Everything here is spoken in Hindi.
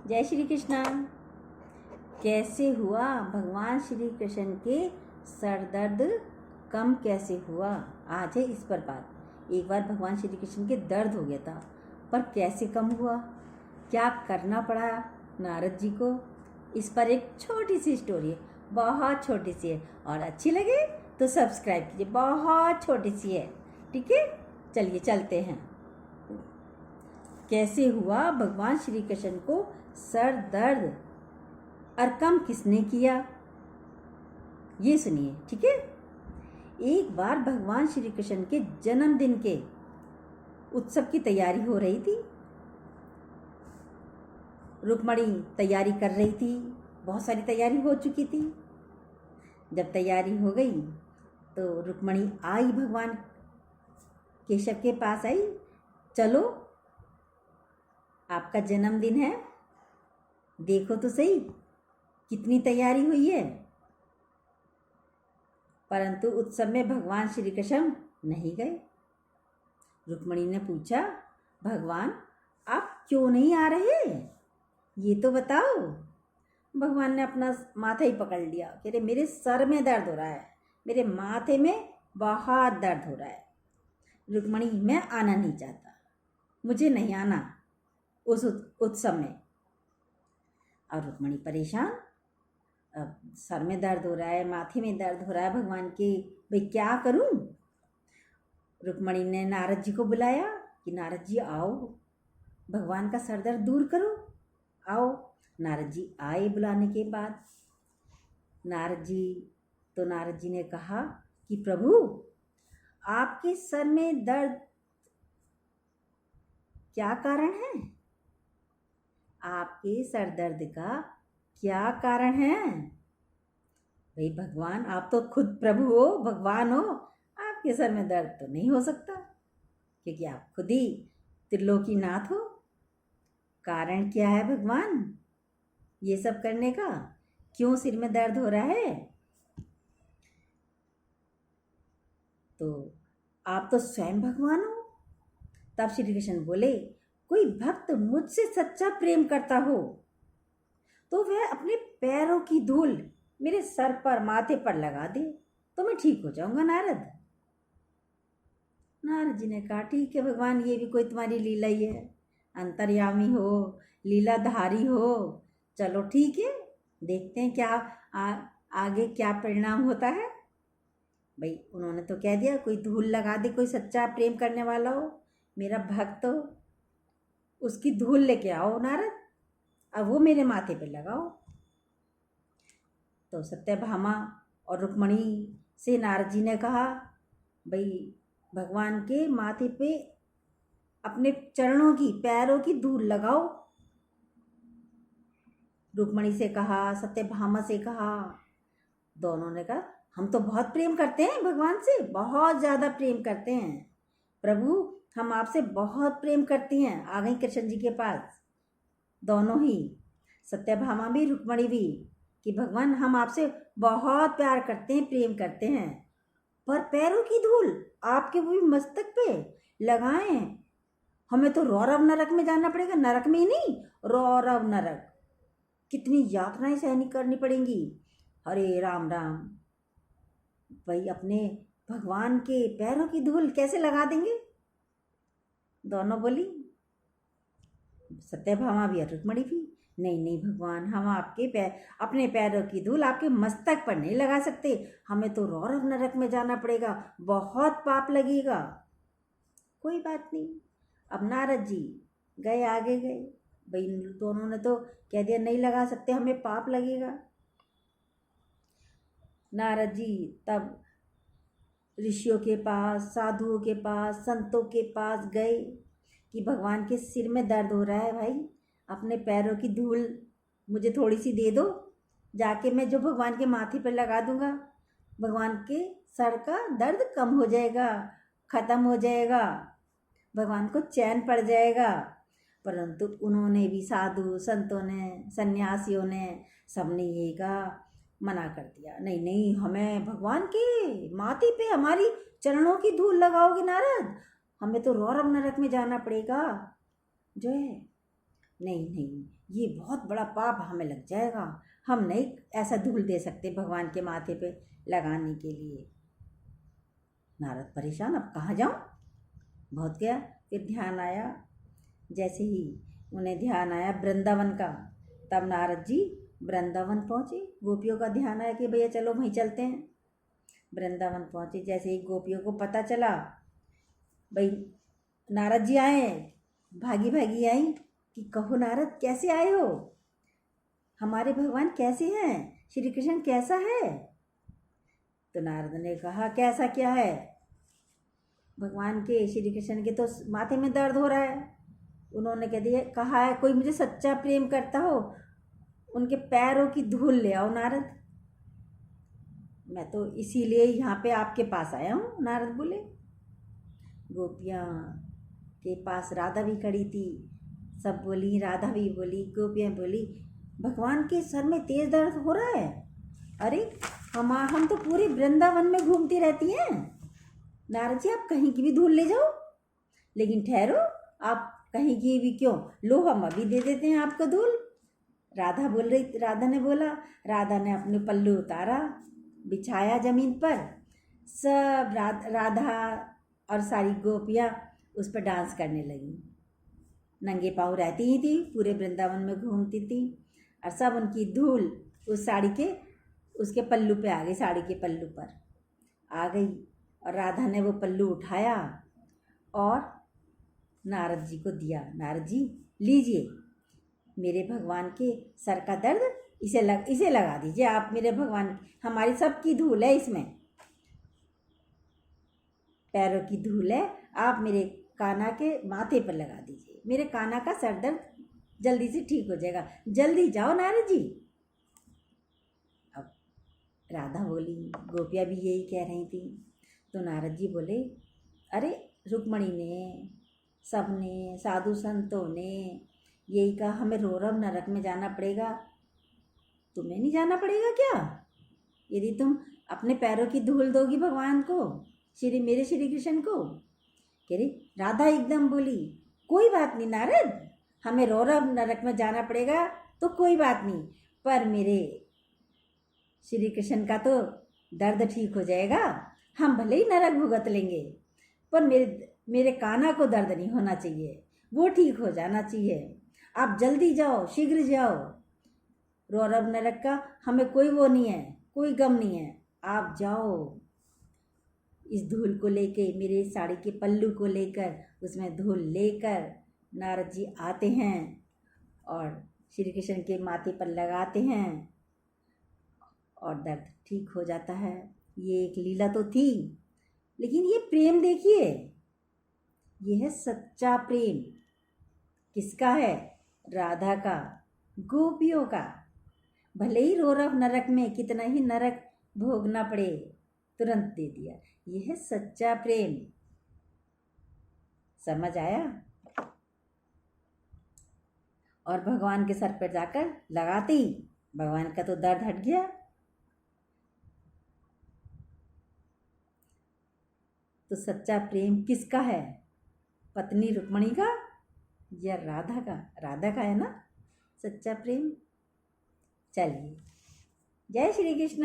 जय श्री कृष्णा। कैसे हुआ भगवान श्री कृष्ण के सर दर्द कम कैसे हुआ? आज है इस पर बात। एक बार भगवान श्री कृष्ण के दर्द हो गया था, पर कैसे कम हुआ, क्या करना पड़ा नारद जी को, इस पर एक छोटी सी स्टोरी है। बहुत छोटी सी है और अच्छी लगे तो सब्सक्राइब कीजिए। बहुत छोटी सी है, ठीक है। चलिए चलते हैं। कैसे हुआ भगवान श्री कृष्ण को सर दर्द और कम किसने किया, ये सुनिए, ठीक है। एक बार भगवान श्री कृष्ण के जन्मदिन के उत्सव की तैयारी हो रही थी। रुक्मणी तैयारी कर रही थी, बहुत सारी तैयारी हो चुकी थी। जब तैयारी हो गई तो रुक्मणी आई, भगवान केशव के पास आई। चलो, आपका जन्मदिन है, देखो तो सही कितनी तैयारी हुई है। परंतु उत्सव में भगवान श्री कृष्ण नहीं गए। रुक्मणी ने पूछा, भगवान आप क्यों नहीं आ रहे, ये तो बताओ। भगवान ने अपना माथा ही पकड़ लिया, कह रहे मेरे सर में दर्द हो रहा है, मेरे माथे में बहुत दर्द हो रहा है। रुक्मणी, मैं आना नहीं चाहता, मुझे नहीं आना उस उत्सव में। और रुक्मणी परेशान, अब सर में दर्द हो रहा है, माथे में दर्द हो रहा है भगवान के, भाई क्या करूं। रुक्मणी ने नारद जी को बुलाया कि नारद जी आओ, भगवान का सर दर्द दूर करो, आओ। नारद जी आए बुलाने के बाद। नारद जी ने कहा कि प्रभु, आपके सर में दर्द क्या कारण है, आपके सर दर्द का क्या कारण है। भाई भगवान, आप तो खुद प्रभु हो, भगवान हो, आपके सर में दर्द तो नहीं हो सकता, क्योंकि आप खुद ही त्रिलोकीनाथ हो। कारण क्या है भगवान ये सब करने का, क्यों सिर में दर्द हो रहा है? तो आप तो स्वयं भगवान हो। तब श्री कृष्ण बोले, कोई भक्त मुझसे सच्चा प्रेम करता हो तो वह अपने पैरों की धूल मेरे सर पर, माथे पर लगा दे तो मैं ठीक हो जाऊंगा। नारद जी ने कहा, ठीक है भगवान, ये भी कोई तुम्हारी लीला ही है, अंतर्यामी हो, लीलाधारी हो। चलो ठीक है, देखते हैं क्या आगे क्या परिणाम होता है। भाई उन्होंने तो कह दिया, कोई धूल लगा दे, कोई सच्चा प्रेम करने वाला हो, मेरा भक्त हो, उसकी धूल लेके आओ नारद, अब वो मेरे माथे पे लगाओ। तो सत्यभामा और रुक्मणी से नारद जी ने कहा, भाई भगवान के माथे पे अपने चरणों की, पैरों की धूल लगाओ। रुक्मणी से कहा, सत्यभामा से कहा, दोनों ने कहा, हम तो बहुत प्रेम करते हैं भगवान से, बहुत ज़्यादा प्रेम करते हैं प्रभु, हम आपसे बहुत प्रेम करती हैं। आ गई कृष्ण जी के पास दोनों ही, सत्यभामा भी रुक्मणी भी, कि भगवान हम आपसे बहुत प्यार करते हैं, प्रेम करते हैं, पर पैरों की धूल आपके वो मस्तक पे लगाएं, हमें तो रौरव नरक में जाना पड़ेगा, नरक में ही नहीं, रौरव नरक, कितनी यातनाएं सहनी करनी पड़ेंगी। हरे राम राम। भाई अपने भगवान के पैरों की धूल कैसे लगा देंगे? दोनों बोली, सत्यभामा भी और रुक्मणी भी, नहीं नहीं भगवान, हम आपके अपने पैरों की धूल आपके मस्तक पर नहीं लगा सकते, हमें तो रौरव नरक में जाना पड़ेगा, बहुत पाप लगेगा। कोई बात नहीं। अब नारद जी गए, आगे गए, भाई दोनों ने तो कह दिया नहीं लगा सकते, हमें पाप लगेगा। नारद जी तब ऋषियों के पास, साधुओं के पास, संतों के पास गए कि भगवान के सिर में दर्द हो रहा है, भाई अपने पैरों की धूल मुझे थोड़ी सी दे दो, जाके मैं जो भगवान के माथे पर लगा दूंगा, भगवान के सर का दर्द कम हो जाएगा, ख़त्म हो जाएगा, भगवान को चैन पड़ जाएगा। परंतु उन्होंने भी, साधु संतों ने, सन्यासियों ने, सबने ये कहा, मना कर दिया, नहीं नहीं, हमें भगवान के माथे पे हमारी चरणों की धूल लगाओगे नारद, हमें तो रौरव नरक में जाना पड़ेगा। जो है नहीं नहीं, ये बहुत बड़ा पाप हमें लग जाएगा, हम नहीं ऐसा धूल दे सकते भगवान के माथे पे लगाने के लिए। नारद परेशान, अब कहाँ जाऊँ, बहुत गया। फिर ध्यान आया, जैसे ही उन्हें ध्यान आया वृंदावन का, तब नारद जी वृंदावन पहुँचे। गोपियों का ध्यान आया कि भैया चलो वहीं चलते हैं। वृंदावन पहुँचे, जैसे ही गोपियों को पता चला भाई नारद जी आए, भागी भागी आई कि कहो नारद कैसे आए हो, हमारे भगवान कैसे हैं, श्री कृष्ण कैसा है। तो नारद ने कहा कैसा क्या है, भगवान के श्री कृष्ण के तो माथे में दर्द हो रहा है। उन्होंने कह दिया, कहा है कोई मुझे सच्चा प्रेम करता हो उनके पैरों की धूल ले आओ नारद। मैं तो इसीलिए यहाँ पे आपके पास आया हूँ, नारद बोले। गोपियाँ के पास राधा भी खड़ी थी, सब बोली, राधा भी बोली, गोपियाँ बोली भगवान के सर में तेज दर्द हो रहा है। अरे हम तो पूरे वृंदावन में घूमती रहती हैं, नारद जी आप कहीं की भी धूल ले जाओ, लेकिन ठहरो, आप कहीं की भी क्यों, लो हम अभी दे देते हैं आपको धूल। राधा बोल रही, राधा ने बोला, राधा ने अपने पल्लू उतारा, बिछाया जमीन पर, सब राधा और सारी गोपियाँ उस पर डांस करने लगी। नंगे पाँव रहती ही थी, पूरे वृंदावन में घूमती थी, और सब उनकी धूल उस साड़ी के उसके पल्लू पे आ गई, साड़ी के पल्लू पर आ गई। और राधा ने वो पल्लू उठाया और नारद जी को दिया। नारद जी लीजिए, मेरे भगवान के सर का दर्द इसे लगा दीजिए आप, मेरे भगवान, हमारी सबकी धूल है इसमें, पैरों की धूल है, आप मेरे कान्हा के माथे पर लगा दीजिए, मेरे कान्हा का सर दर्द जल्दी से ठीक हो जाएगा, जल्दी जाओ नारद जी। अब राधा बोली, गोपियाँ भी यही कह रही थी। तो नारद जी बोले, अरे रुक्मणी ने, सबने, साधु संतों ने यही कहा हमें रोरव नरक में जाना पड़ेगा, तुम्हें नहीं जाना पड़ेगा क्या, यदि तुम अपने पैरों की धूल दोगी भगवान को, मेरे श्री कृष्ण को। कह रही राधा एकदम बोली, कोई बात नहीं नारद, हमें रोरव नरक में जाना पड़ेगा तो कोई बात नहीं, पर मेरे श्री कृष्ण का तो दर्द ठीक हो जाएगा, हम भले ही नरक भुगत लेंगे, पर मेरे कान्हा को दर्द नहीं होना चाहिए, वो ठीक हो जाना चाहिए। आप जल्दी जाओ, शीघ्र जाओ, रोरव नरक का हमें कोई वो नहीं है, कोई गम नहीं है, आप जाओ। इस धूल को लेके, मेरे साड़ी के पल्लू को लेकर, उसमें धूल लेकर नारद जी आते हैं और श्री कृष्ण के माथे पर लगाते हैं और दर्द ठीक हो जाता है। ये एक लीला तो थी, लेकिन ये प्रेम देखिए, ये है सच्चा प्रेम। किसका है? राधा का, गोपियों का। भले ही रोरव नरक में कितना ही नरक भोगना पड़े, तुरंत दे दिया। ये है सच्चा प्रेम। समझ आया? और भगवान के सर पर जाकर लगाते ही भगवान का तो दर्द हट गया। तो सच्चा प्रेम किसका है? पत्नी रुक्मणी का या राधा का? राधा का है ना सच्चा प्रेम। चलिए, जय श्री कृष्ण।